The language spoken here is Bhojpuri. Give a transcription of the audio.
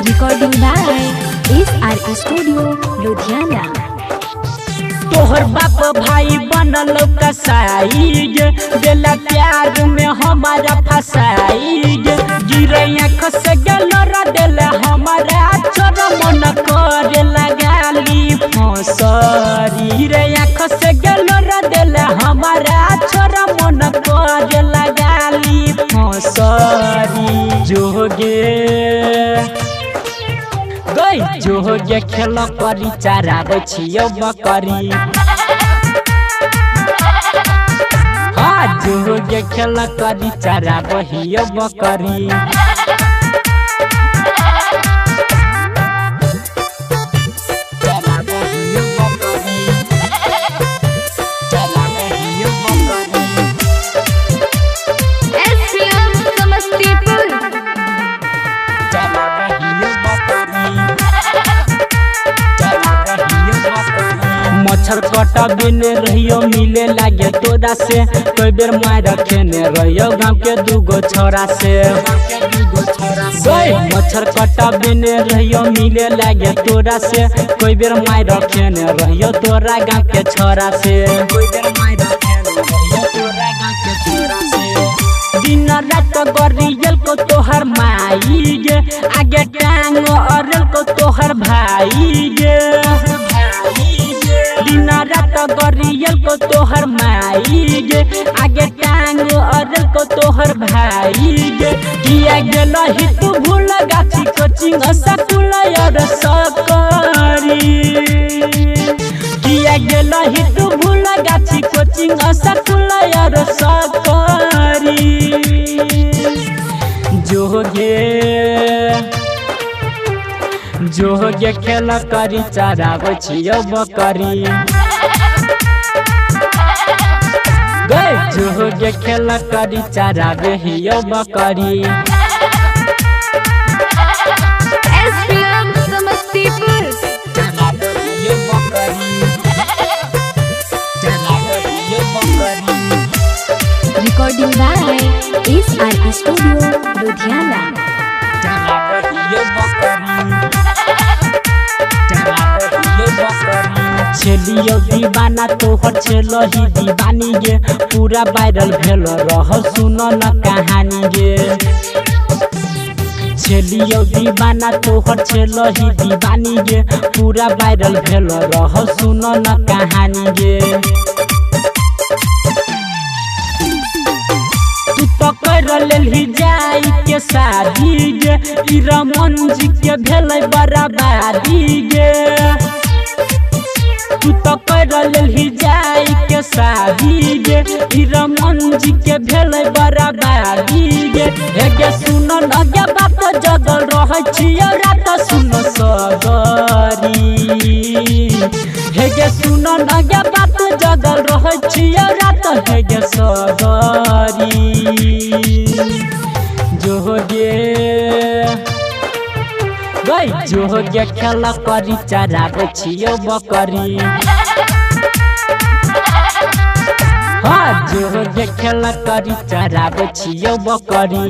Recording by SR Studio Ludhiana. तोहर बाप भाई बनल कसाई बेला प्यार में हमारा फसाई गिरे आँख से गल दिल हमारा चोर मन करे लगाली फसरी रे आँख से गल दिल हमारा चोर मन करे लगाली फसरी जोगे गई जोगे खेल करी चराबै छियौ बकरी हाँ जोगे खेल करी चराबै हियौ बकरी मच्छर कटा बिने रहियो मिले लागे तोरा से कोई बेर मार रखेने रहियो गाँव के दूगो छोरा से मच्छर कटा बिने रहियो मिले लागे तोरा से कोई बेर मार रखेने रहियो तोरा गाँव के छोरा से दिन रात गरियल को तोहर माई गे आगे टांग अरल को तोहर भाई गे दिन रात गरियल को तोहर माई गे आगे टांग अरल को तोहर भाई गे किया गेल ही तू भूल गाछी कोचिंग सकुल और सकरी किया गेल ही तू भूल गाछी कोचिंग सकुल और सकरी जोगे खेल करी चराबै छियौ बकरी गए जोगे खेल करी चराबै हियौ बकरी Recording by SR Studio Ludhiana. छेलियो दीवाना तोहर छेलो ही दीवानी गे पूरा वायरल भेल रह सुन न कहानी गे छेलियो दीवाना तोहर छेलो ही दीवानी गे पूरा वायरल भेल रह सुन न कहानी गे तू तो कर लेलही जाई के शादी गे ई रमन जी के भेलै बराबरी गे तू तो कर लेलही जाई के शादी गे ई रमन जी के भेलै बराबरी गे हे गे सुन न गे बात जगल रहै छियौ रात सुन सगरी हे गे सुन न गे बात जगल रहै छियौ रात हे गे सगरी जोगे खेल करी चराबै छियौ बकरी हाँ जोगे खेल करी चराबै छियौ बकरी।